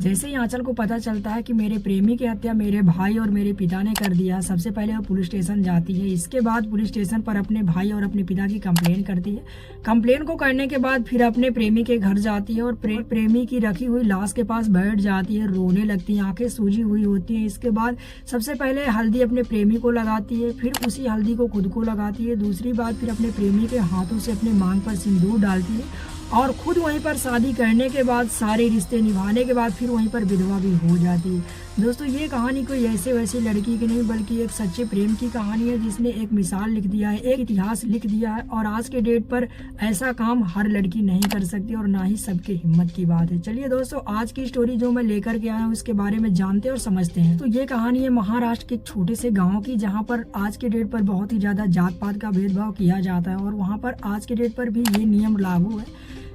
जैसे ही आंचल को पता चलता है कि मेरे प्रेमी की हत्या मेरे भाई और मेरे पिता ने कर दिया, सबसे पहले वो पुलिस स्टेशन जाती है। इसके बाद पुलिस स्टेशन पर अपने भाई और अपने पिता की कंप्लेन करती है। कंप्लेन को करने के बाद फिर अपने प्रेमी के घर जाती है और प्रेमी की रखी हुई लाश के पास बैठ जाती है, रोने लगती है, आंखें सूजी हुई होती हैं। इसके बाद सबसे पहले हल्दी अपने प्रेमी को लगाती है, फिर उसी हल्दी को खुद को लगाती है। दूसरी बात, फिर अपने प्रेमी के हाथों से अपने मांग पर सिंदूर डालती है और खुद वहीं पर शादी करने के बाद, सारे रिश्ते निभाने के बाद फिर वहीं पर विधवा भी हो जाती है। दोस्तों, ये कहानी कोई ऐसे वैसे लड़की की नहीं बल्कि एक सच्चे प्रेम की कहानी है, जिसने एक मिसाल लिख दिया है, एक इतिहास लिख दिया है। और आज के डेट पर ऐसा काम हर लड़की नहीं कर सकती और ना ही सबके हिम्मत की बात है। चलिए दोस्तों, आज की स्टोरी जो मैं लेकर के आया हूँ उसके बारे में जानते और समझते हैं। तो ये कहानी है महाराष्ट्र के एक छोटे से गाँव की, जहाँ पर आज के डेट पर बहुत ही ज्यादा जात पात का भेदभाव किया जाता है। और वहाँ पर आज के डेट पर भी ये नियम लागू है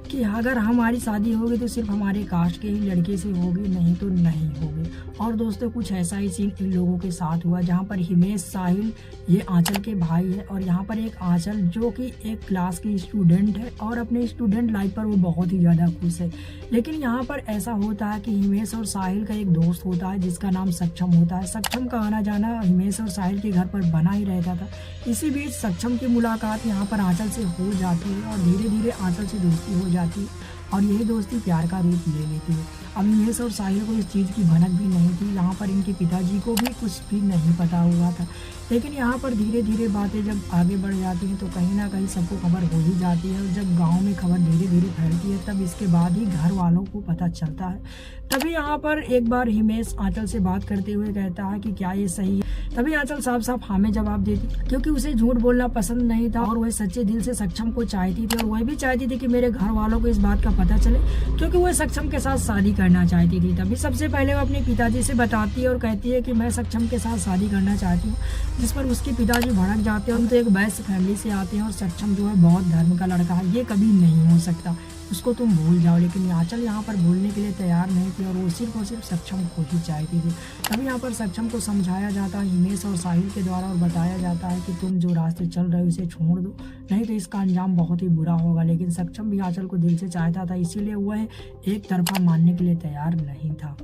कि अगर हमारी शादी होगी तो सिर्फ हमारे कास्ट के ही लड़के से होगी, नहीं तो नहीं होगी। और दोस्तों, कुछ ऐसा ही सीन इन लोगों के साथ हुआ, जहाँ पर हिमेश साहिल ये आंचल के भाई है और यहाँ पर एक आंचल जो कि एक क्लास की स्टूडेंट है और अपने स्टूडेंट लाइफ पर वो बहुत ही ज़्यादा खुश है। लेकिन यहाँ पर ऐसा होता है कि हिमेश और साहिल का एक दोस्त होता है जिसका नाम सक्षम होता है। सक्षम का आना जाना हिमेश और साहिल के घर पर बना ही रहता था। इसी बीच सक्षम की मुलाकात यहाँ पर आंचल से हो जाती है और धीरे धीरे आंचल से दोस्ती हो जाती है और यही दोस्ती प्यार का रूप ले लेती है। अब हिमेश और साहिल को इस चीज़ की भनक भी नहीं थी, यहाँ पर इनके पिताजी को भी कुछ भी नहीं पता हुआ था। लेकिन यहाँ पर धीरे धीरे बातें जब आगे बढ़ जाती हैं तो कहीं ना कहीं सबको खबर हो ही जाती है और जब गांव में खबर धीरे धीरे फैलती है तब इसके बाद ही घर वालों को पता चलता है। तभी यहाँ पर एक बार हिमेश आंचल से बात करते हुए कहता है कि क्या ये सही है। तभी आंचल साफ साफ हाँ में जवाब देती, क्योंकि उसे झूठ बोलना पसंद नहीं था और वह सच्चे दिल से सक्षम को चाहती थी और वह भी चाहती थी कि मेरे घर वालों को इस बात का पता चले, क्योंकि वह सक्षम के साथ शादी करना चाहती थी। तभी सबसे पहले वो अपने पिताजी से बताती है और कहती है कि मैं सक्षम के साथ शादी करना चाहती हूँ, जिस पर उसके पिताजी भड़क जाते हैं। हम तो एक वैश्य फैमिली से आते हैं और सक्षम जो है बौद्ध धर्म का लड़का है, ये कभी नहीं हो सकता, उसको तुम भूल जाओ। लेकिन आंचल यहाँ पर भूलने के लिए तैयार नहीं थी और वो सिर्फ सक्षम को ही चाहती थी। तभी यहाँ पर सक्षम को समझाया जाता है हिमेश और साहिल के द्वारा और बताया जाता है कि तुम जो रास्ते चल रहे हो इसे छोड़ दो, नहीं तो इसका अंजाम बहुत ही बुरा होगा। लेकिन सक्षम भी आंचल को दिल से चाहता था, इसीलिए वह एक तरफा मानने के लिए तैयार नहीं था।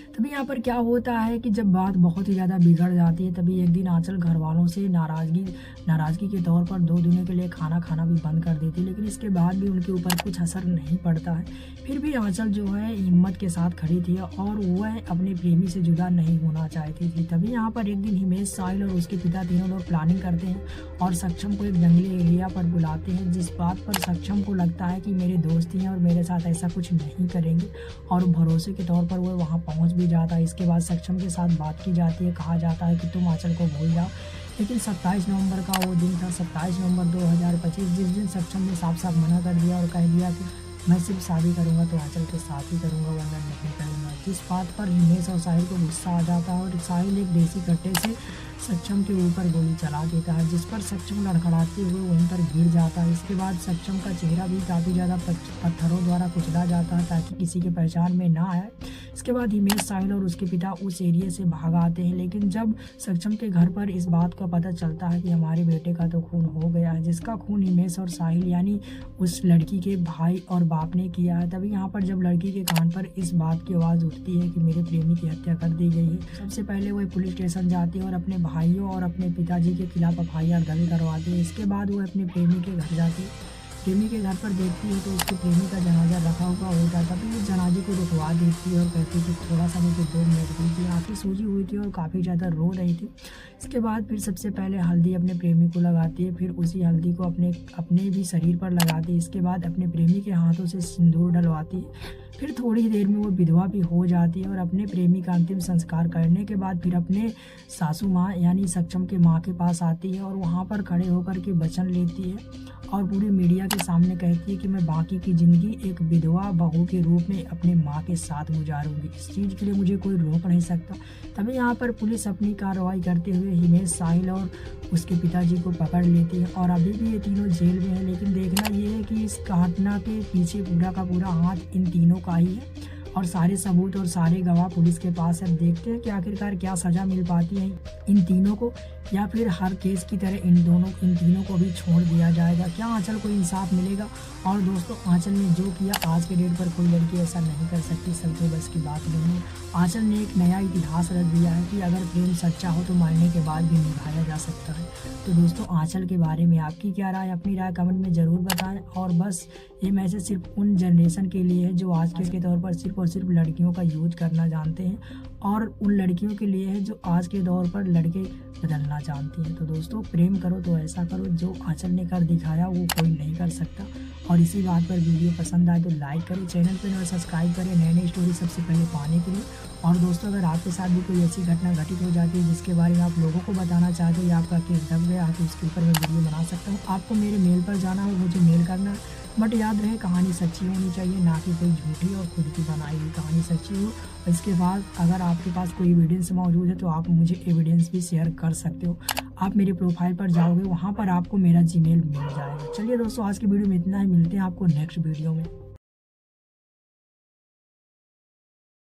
तभी यहाँ पर क्या होता है कि जब बात बहुत ही ज़्यादा बिगड़ जाती है तभी एक दिन आंचल घर वालों से नाराज़गी के तौर पर 2 दिनों के लिए खाना खाना भी बंद कर देती है। लेकिन इसके बाद भी उनके ऊपर कुछ असर नहीं पड़ता है। फिर भी आंचल जो है हिम्मत के साथ खड़ी थी और वह अपने प्रेमी से जुदा नहीं होना चाहती थी। तभी यहाँ पर एक दिन हिमेश, साहिल और उसके पिता तीनों लोग प्लानिंग करते हैं और सक्षम को एक जंगली एरिया पर बुलाते हैं, जिस बात पर सक्षम को लगता है कि मेरे दोस्त हैं और मेरे साथ ऐसा कुछ नहीं करेंगे और भरोसे के तौर पर वह वहाँ पहुँच भी जाता है। इसके बाद सक्षम के साथ बात की जाती है, कहा जाता है कि तुम आंचल को भूल जाओ। लेकिन 27 नवंबर का वो दिन था, 27 नवंबर 2025, जिस दिन सक्षम ने साफ साफ मना कर दिया और कह दिया कि मैं सिर्फ शादी करूंगा तो आंचल के साथ ही करूंगा, वरना नहीं करूंगा। जिस बात पर हिमेश और साहिल को गुस्सा आ जाता है और साहिल एक देसी कट्टे से सक्षम के ऊपर गोली चला देता है, जिस पर सक्षम लड़खड़ाते हुए वहीं पर गिर जाता है। इसके बाद सक्षम का चेहरा भी काफ़ी ज़्यादा पत्थरों द्वारा कुचला जाता है ताकि किसी के पहचान में ना आए। इसके बाद हिमेश, साहिल और उसके पिता उस एरिया से भाग आते हैं। लेकिन जब सक्षम के घर पर इस बात का पता चलता है कि हमारे बेटे का तो खून हो गया है, जिसका खून हिमेश और साहिल यानी उस लड़की के भाई और बाप ने किया है, तभी यहाँ पर जब लड़की के कान पर इस बात की आवाज़ उठती है कि मेरे प्रेमी की हत्या कर दी गई है, सबसे पहले वह पुलिस स्टेशन जाती है और अपने भाइयों और अपने पिताजी के खिलाफ FIR दर्ज करवाती है। इसके बाद वो अपने प्रेमी के घर जाती है। प्रेमी के घर पर देखती है तो उसके प्रेमी का जनाजा रखा हुआ होता है। तभी उस जनाजे को रुकवा देती है और कहती है कि थोड़ा सा मुझे 2 मिनट दीजिए। आंखें सूजी हुई थी और काफ़ी ज़्यादा रो रही थी। इसके बाद फिर सबसे पहले हल्दी अपने प्रेमी को लगाती है, फिर उसी हल्दी को अपने भी शरीर पर लगाती है। इसके बाद अपने प्रेमी के हाथों से सिंदूर डलवाती है। फिर थोड़ी देर में वो विधवा भी हो जाती है और अपने प्रेमी का अंतिम संस्कार करने के बाद फिर अपने सासू माँ यानी सक्षम के माँ के पास आती है और वहाँ पर खड़े होकर के वचन लेती है और पूरी मीडिया के सामने कहती है कि मैं बाकी की ज़िंदगी एक विधवा बहू के रूप में अपने माँ के साथ गुजारूंगी। इस चीज़ के लिए मुझे कोई रोक नहीं सकता। तभी यहाँ पर पुलिस अपनी कार्रवाई करते हुए हिमेश, साहिल और उसके पिताजी को पकड़ लेती है और अभी भी ये तीनों जेल में है। लेकिन देखना ये है कि इस घटना के पीछे पूरा का पूरा हाथ इन तीनों का ही है और सारे सबूत और सारे गवाह पुलिस के पास है। देखते हैं कि आखिरकार क्या सज़ा मिल पाती है इन तीनों को। या फिर हर केस की तरह इन तीनों को भी छोड़ दिया जाएगा? क्या आंचल को इंसाफ मिलेगा? और दोस्तों आंचल ने जो किया आज के डेट पर कोई लड़की ऐसा नहीं कर सकती, सबके बस की बात नहीं है। आंचल ने एक नया इतिहास रच दिया है कि अगर प्रेम सच्चा हो तो मरने के बाद भी निभाया जा सकता है। तो दोस्तों आंचल के बारे में आपकी क्या राय, अपनी राय कमेंट में ज़रूर बताएं। और बस ये मैसेज सिर्फ उन जनरेशन के लिए है जो आज के दौर पर सिर्फ और सिर्फ लड़कियों का यूज करना जानते हैं, और उन लड़कियों के लिए है जो आज के दौर पर लड़के बदलना जानती हैं। तो दोस्तों प्रेम करो तो ऐसा करो, जो आंचल ने कर दिखाया वो कोई नहीं कर सकता। और इसी बात पर वीडियो पसंद आए तो लाइक करें, चैनल पर नए सब्सक्राइब करें नए नई स्टोरी सबसे पहले पाने के लिए। और दोस्तों अगर आपके साथ भी कोई ऐसी घटना घटित हो जाती है जिसके बारे में आप लोगों को बताना चाहते हो या आपका केस दब गया है तो उसके ऊपर मैं वीडियो बना सकता हूँ। आपको मेरे मेल पर जाना हो, मुझे मेल करना है, बट याद रहे कहानी सच्ची होनी चाहिए, ना कि कोई झूठी और खुद की बनाई हुई कहानी सच्ची हो। इसके बाद अगर आपके पास कोई एविडेंस मौजूद है तो आप मुझे एविडेंस भी शेयर कर सकते हो। आप मेरे प्रोफाइल पर जाओगे, वहाँ पर आपको मेरा जीमेल मिल जाएगा। चलिए दोस्तों आज की वीडियो में इतना ही, मिलते हैं आपको नेक्स्ट वीडियो में।